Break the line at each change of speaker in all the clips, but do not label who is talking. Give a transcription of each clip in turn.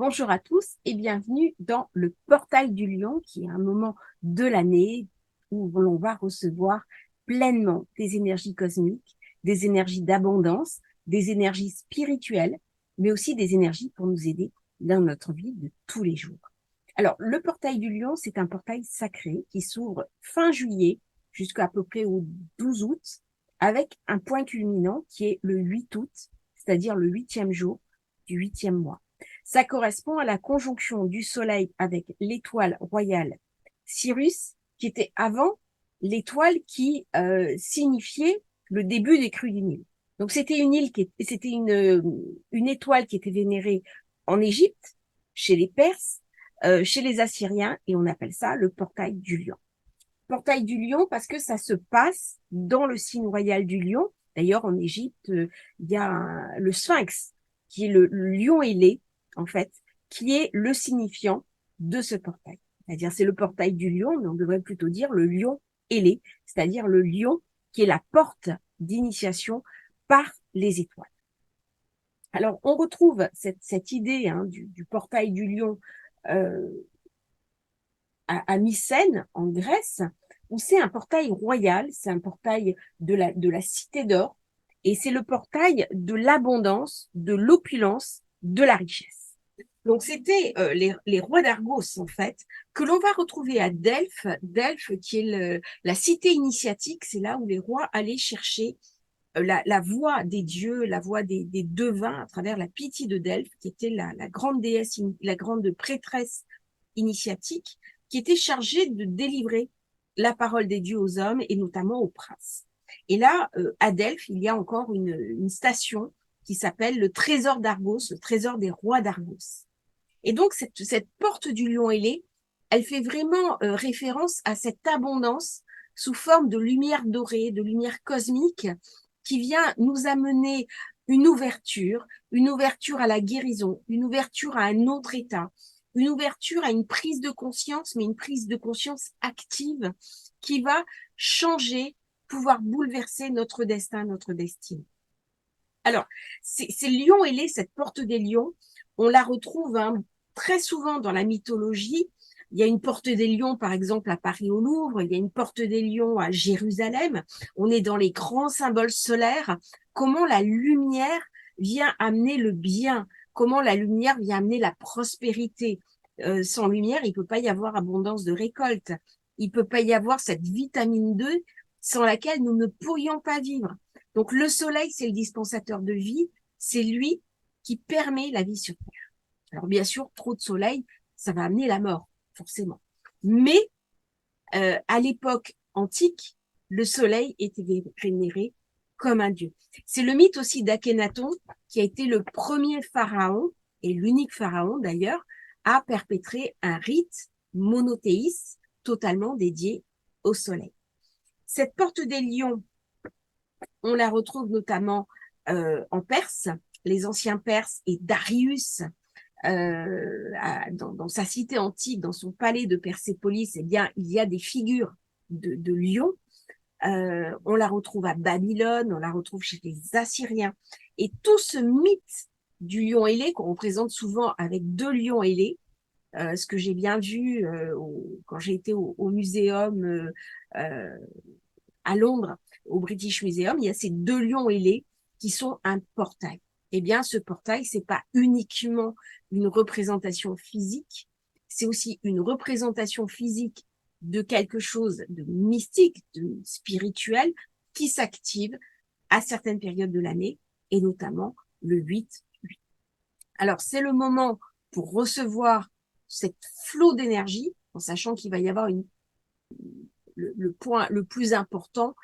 Bonjour à tous et bienvenue dans le Portail du Lion, qui est un moment de l'année où l'on va recevoir pleinement des énergies cosmiques, des énergies d'abondance, des énergies spirituelles, mais aussi des énergies pour nous aider dans notre vie de tous les jours. Alors, le Portail du Lion, c'est un portail sacré qui s'ouvre fin juillet jusqu'à peu près au 12 août, avec un point culminant qui est le 8 août, c'est-à-dire le 8e jour du 8e mois. Ça correspond à la conjonction du Soleil avec l'étoile royale Sirius, qui était avant l'étoile qui signifiait le début des crues du Nil. Donc c'était une étoile qui était vénérée en Égypte, chez les Perses, chez les Assyriens, et on appelle ça le portail du lion. Portail du lion parce que ça se passe dans le signe royal du lion. D'ailleurs, en Égypte, il y a le sphinx, qui est le lion ailé, en fait, qui est le signifiant de ce portail. C'est-à-dire, c'est le portail du lion, mais on devrait plutôt dire le lion ailé, c'est-à-dire le lion qui est la porte d'initiation par les étoiles. Alors, on retrouve cette idée du portail du lion à Mycène, en Grèce, où c'est un portail royal, c'est un portail de la cité d'or, et c'est le portail de l'abondance, de l'opulence, de la richesse. Donc, c'était les rois d'Argos, en fait, que l'on va retrouver à Delphes, Delphes qui est la cité initiatique, c'est là où les rois allaient chercher la voix des dieux, la voix des devins à travers la Pythie de Delphes, qui était la grande déesse, la grande prêtresse initiatique, qui était chargée de délivrer la parole des dieux aux hommes et notamment aux princes. Et là, à Delphes, il y a encore une station qui s'appelle le trésor d'Argos, le trésor des rois d'Argos. Et donc, cette porte du lion ailé, elle fait vraiment référence à cette abondance sous forme de lumière dorée, de lumière cosmique, qui vient nous amener une ouverture à la guérison, une ouverture à un autre état, une ouverture à une prise de conscience, mais une prise de conscience active qui va changer, pouvoir bouleverser notre destin, notre destinée. Alors, c'est lion ailé, cette porte des lions, on la retrouve très souvent dans la mythologie. Il y a une porte des lions, par exemple, à Paris au Louvre, il y a une porte des lions à Jérusalem. On est dans les grands symboles solaires. Comment la lumière vient amener le bien, comment la lumière vient amener la prospérité. Sans lumière, il ne peut pas y avoir abondance de récolte. Il ne peut pas y avoir cette vitamine 2 sans laquelle nous ne pourrions pas vivre. Donc le soleil, c'est le dispensateur de vie, c'est lui qui permet la vie sur Terre. Alors bien sûr, trop de soleil, ça va amener la mort, forcément. Mais à l'époque antique, le soleil était vénéré comme un dieu. C'est le mythe aussi d'Akhénaton, qui a été le premier pharaon, et l'unique pharaon d'ailleurs, à perpétrer un rite monothéiste totalement dédié au soleil. Cette porte des lions, on la retrouve notamment en Perse, les anciens Perses et Darius, dans sa cité antique, dans son palais de Persépolis, eh bien, il y a des figures de lions. On la retrouve à Babylone, on la retrouve chez les Assyriens. Et tout ce mythe du lion ailé, qu'on représente souvent avec deux lions ailés, ce que j'ai bien vu quand j'ai été au muséum à Londres, au British Museum, il y a ces deux lions ailés qui sont un portail. Eh bien, ce portail, c'est pas uniquement une représentation physique, c'est aussi une représentation physique de quelque chose de mystique, de spirituel, qui s'active à certaines périodes de l'année, et notamment le 8-8. Alors, c'est le moment pour recevoir cette flot d'énergie, en sachant qu'il va y avoir le point le plus important,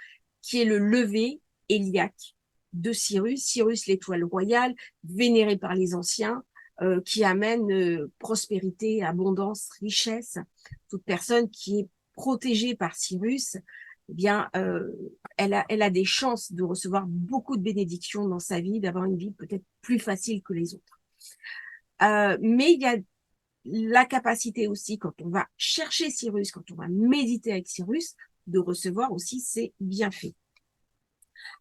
qui est le lever héliaque de Cyrus. Cyrus, l'étoile royale, vénérée par les anciens, qui amène prospérité, abondance, richesse. Toute personne qui est protégée par Cyrus, eh bien, elle a des chances de recevoir beaucoup de bénédictions dans sa vie, d'avoir une vie peut-être plus facile que les autres. Mais il y a la capacité aussi, quand on va chercher Cyrus, quand on va méditer avec Cyrus, de recevoir aussi ses bienfaits.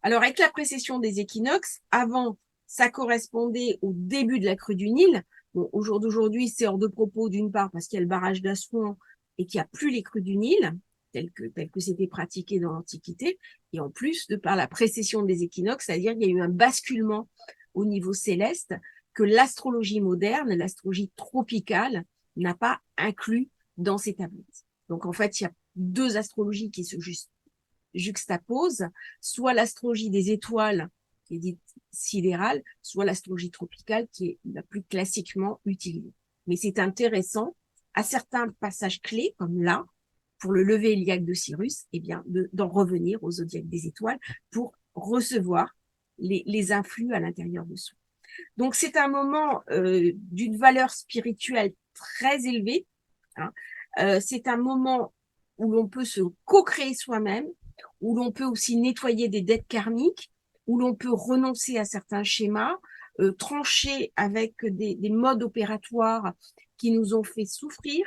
Alors, avec la précession des équinoxes, avant, ça correspondait au début de la crue du Nil. Bon, au jour d'aujourd'hui, c'est hors de propos, d'une part, parce qu'il y a le barrage d'Assouan et qu'il n'y a plus les crues du Nil, tel que c'était pratiqué dans l'Antiquité, et en plus, de par la précession des équinoxes, c'est-à-dire qu'il y a eu un basculement au niveau céleste que l'astrologie moderne, l'astrologie tropicale, n'a pas inclus dans ses tablettes. Donc, en fait, il y a deux astrologies qui se juxtaposent, soit l'astrologie des étoiles, qui est dite sidérale, soit l'astrologie tropicale, qui est la plus classiquement utilisée. Mais c'est intéressant, à certains passages clés, comme là, pour le lever héliaque de Cyrus, eh bien, d'en revenir au zodiaque des étoiles pour recevoir les influx à l'intérieur de soi. Donc, c'est un moment d'une valeur spirituelle très élevée. Hein. C'est un moment où l'on peut se co-créer soi-même, où l'on peut aussi nettoyer des dettes karmiques, où l'on peut renoncer à certains schémas, trancher avec des modes opératoires qui nous ont fait souffrir,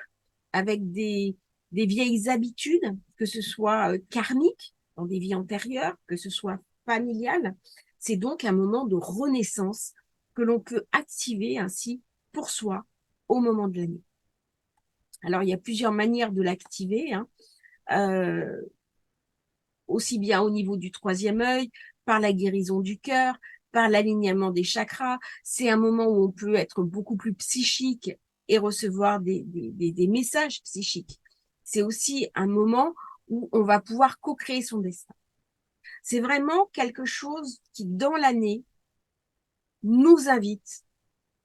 avec des vieilles habitudes, que ce soit karmiques dans des vies antérieures, que ce soit familiales. C'est donc un moment de renaissance que l'on peut activer ainsi pour soi au moment de l'année. Alors, il y a plusieurs manières de l'activer, hein. Aussi bien au niveau du troisième œil, par la guérison du cœur, par l'alignement des chakras. C'est un moment où on peut être beaucoup plus psychique et recevoir des messages psychiques. C'est aussi un moment où on va pouvoir co-créer son destin. C'est vraiment quelque chose qui, dans l'année, nous invite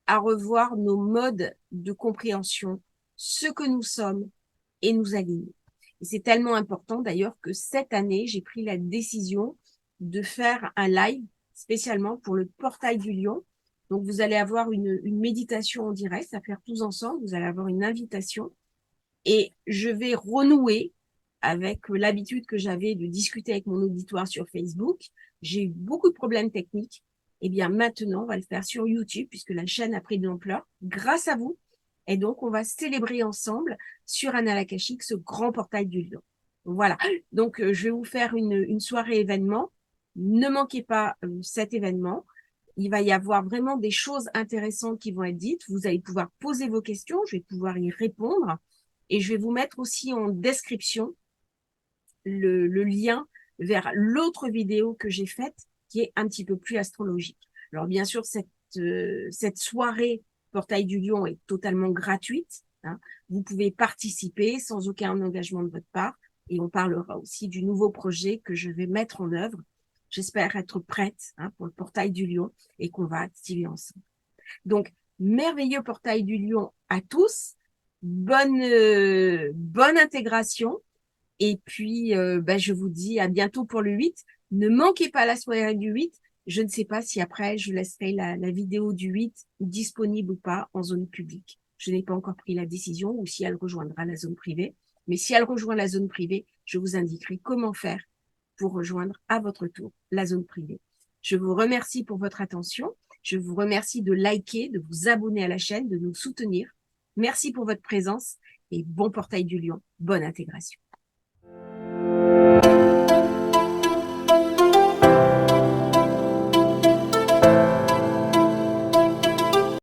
à revoir nos modes de compréhension, ce que nous sommes et nous aligner. Et c'est tellement important d'ailleurs que cette année, j'ai pris la décision de faire un live spécialement pour le portail du lion. Donc, vous allez avoir une méditation en direct à faire tous ensemble. Vous allez avoir une invitation et je vais renouer avec l'habitude que j'avais de discuter avec mon auditoire sur Facebook. J'ai eu beaucoup de problèmes techniques. Eh bien, maintenant, on va le faire sur YouTube puisque la chaîne a pris de l'ampleur grâce à vous. Et donc, on va célébrer ensemble sur Annales Akashiques ce grand portail du lion. Voilà. Donc, je vais vous faire une soirée événement. Ne manquez pas cet événement. Il va y avoir vraiment des choses intéressantes qui vont être dites. Vous allez pouvoir poser vos questions. Je vais pouvoir y répondre. Et je vais vous mettre aussi en description le lien vers l'autre vidéo que j'ai faite qui est un petit peu plus astrologique. Alors bien sûr, cette soirée Portail du Lion est totalement gratuite. Hein. Vous pouvez participer sans aucun engagement de votre part et on parlera aussi du nouveau projet que je vais mettre en œuvre. J'espère être prête pour le Portail du Lion et qu'on va activer ensemble. Donc, merveilleux Portail du Lion à tous. Bonne intégration. Et puis, je vous dis à bientôt pour le 8. Ne manquez pas la soirée du 8. Je ne sais pas si après, je laisserai la vidéo du 8 disponible ou pas en zone publique. Je n'ai pas encore pris la décision ou si elle rejoindra la zone privée. Mais si elle rejoint la zone privée, je vous indiquerai comment faire pour rejoindre à votre tour la zone privée. Je vous remercie pour votre attention. Je vous remercie de liker, de vous abonner à la chaîne, de nous soutenir. Merci pour votre présence et bon portail du lion. Bonne intégration.